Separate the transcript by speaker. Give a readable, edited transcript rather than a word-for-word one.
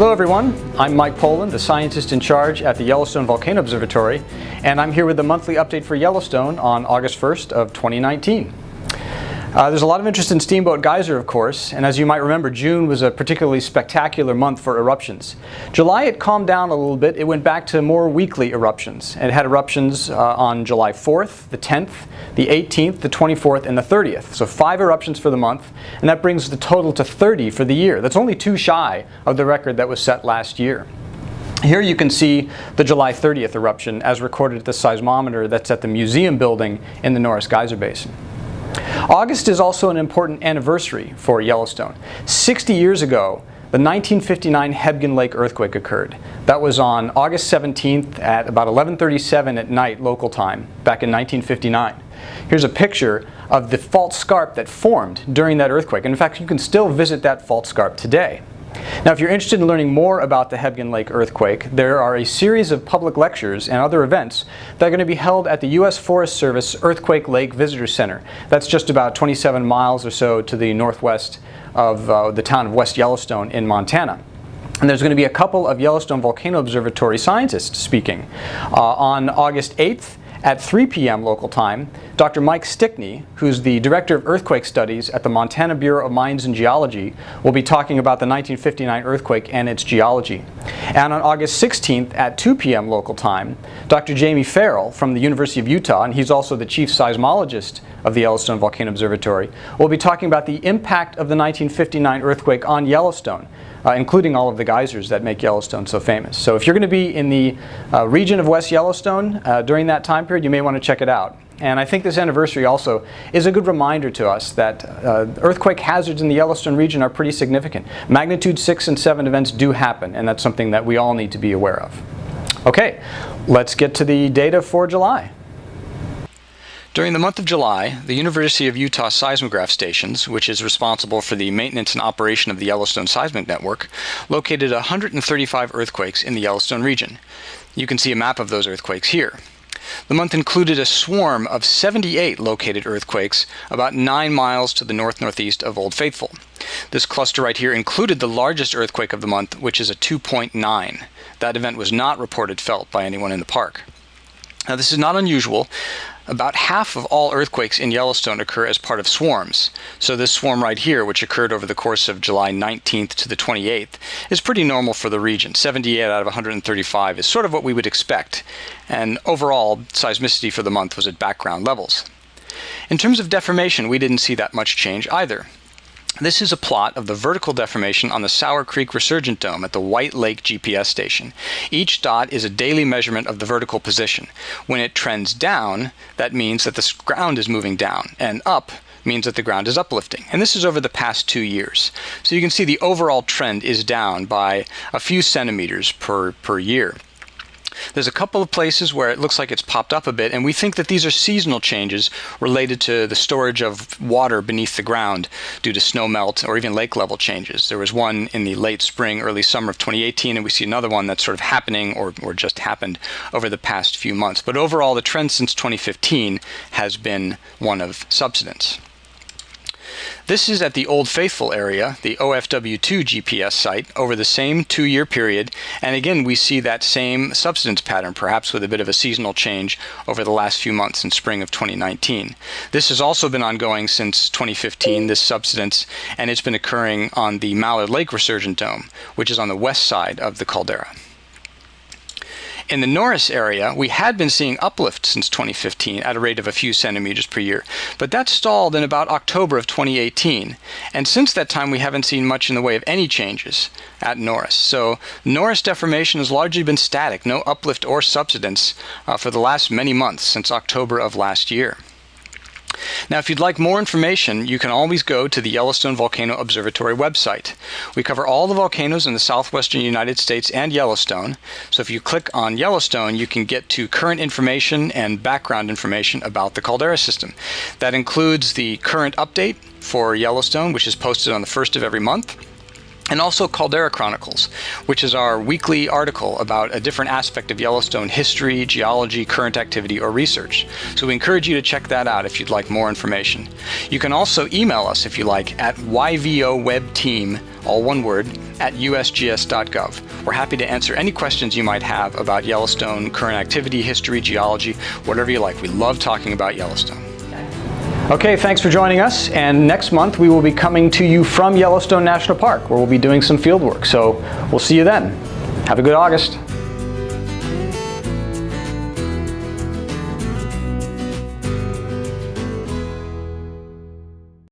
Speaker 1: Hello everyone, I'm Mike Poland, the scientist in charge at the Yellowstone Volcano Observatory, and I'm here with the monthly update for Yellowstone on August 1st of 2019. There's a lot of interest in Steamboat Geyser, of course, and as you might remember, June was a particularly spectacular month for eruptions. July, it calmed down a little bit. It went back to more weekly eruptions. It had eruptions on July 4th, the 10th, the 18th, the 24th, and the 30th. So 5 eruptions for the month, and that brings the total to 30 for the year. That's only 2 shy of the record that was set last year. Here you can see the July 30th eruption as recorded at the seismometer that's at the museum building in the Norris Geyser Basin. August is also an important anniversary for Yellowstone. 60 years ago, the 1959 Hebgen Lake earthquake occurred. That was on August 17th at about 11:37 at night local time, back in 1959. Here's a picture of the fault scarp that formed during that earthquake. And in fact, you can still visit that fault scarp today. Now, if you're interested in learning more about the Hebgen Lake earthquake, there are a series of public lectures and other events that are going to be held at the U.S. Forest Service Earthquake Lake Visitor Center. That's just about 27 miles or so to the northwest of the town of West Yellowstone in Montana. And there's going to be a couple of Yellowstone Volcano Observatory scientists speaking. On August 8th, at 3 p.m. local time, Dr. Mike Stickney, who's the Director of Earthquake Studies at the Montana Bureau of Mines and Geology, will be talking about the 1959 earthquake and its geology. And on August 16th at 2 p.m. local time, Dr. Jamie Farrell from the University of Utah, and he's also the Chief Seismologist of the Yellowstone Volcano Observatory, will be talking about the impact of the 1959 earthquake on Yellowstone, including all of the geysers that make Yellowstone so famous. So if you're going to be in the region of West Yellowstone during that time period, you may want to check it out. And I think this anniversary also is a good reminder to us that earthquake hazards in the Yellowstone region are pretty significant. Magnitude 6 and 7 events do happen, and that's something that we all need to be aware of. Okay, let's get to the data for July. During the month of July, the University of Utah seismograph stations, which is responsible for the maintenance and operation of the Yellowstone seismic network, located 135 earthquakes in the Yellowstone region. You can see a map of those earthquakes here. The month included a swarm of 78 located earthquakes about 9 miles to the north-northeast of Old Faithful. This cluster right here included the largest earthquake of the month, which is a 2.9. That event was not reported felt by anyone in the park. Now, this is not unusual. About half of all earthquakes in Yellowstone occur as part of swarms. So this swarm right here, which occurred over the course of July 19th to the 28th, is pretty normal for the region. 78 out of 135 is sort of what we would expect. And overall, seismicity for the month was at background levels. In terms of deformation, we didn't see that much change either. This is a plot of the vertical deformation on the Sour Creek Resurgent Dome at the White Lake GPS station. Each dot is a daily measurement of the vertical position. When it trends down, that means that the ground is moving down, and up means that the ground is uplifting. And this is over the past 2 years. So you can see the overall trend is down by a few centimeters per year. There's a couple of places where it looks like it's popped up a bit, and we think that these are seasonal changes related to the storage of water beneath the ground due to snow melt or even lake level changes. There was one in the late spring, early summer of 2018, and we see another one that's sort of happening or just happened over the past few months. But overall, the trend since 2015 has been one of subsidence. This is at the Old Faithful area, the OFW2 GPS site, over the same 2-year period, and again we see that same subsidence pattern, perhaps with a bit of a seasonal change over the last few months in spring of 2019. This has also been ongoing since 2015, this subsidence, and it's been occurring on the Mallard Lake Resurgent Dome, which is on the west side of the caldera. In the Norris area, we had been seeing uplift since 2015 at a rate of a few centimeters per year, but that stalled in about October of 2018, and since that time we haven't seen much in the way of any changes at Norris. So Norris deformation has largely been static, no uplift or subsidence for the last many months since October of last year. Now, if you'd like more information, you can always go to the Yellowstone Volcano Observatory website. We cover all the volcanoes in the southwestern United States and Yellowstone. So if you click on Yellowstone, you can get to current information and background information about the caldera system. That includes the current update for Yellowstone, which is posted on the 1st of every month. and also Caldera Chronicles, which is our weekly article about a different aspect of Yellowstone history, geology, current activity, or research. So we encourage you to check that out if you'd like more information. You can also email us if you like at yvowebteam, all one word, at usgs.gov. We're happy to answer any questions you might have about Yellowstone, current activity, history, geology, whatever you like. We love talking about Yellowstone. Okay, thanks for joining us, and next month we will be coming to you from Yellowstone National Park, where we'll be doing some field work. So we'll see you then. Have a good August.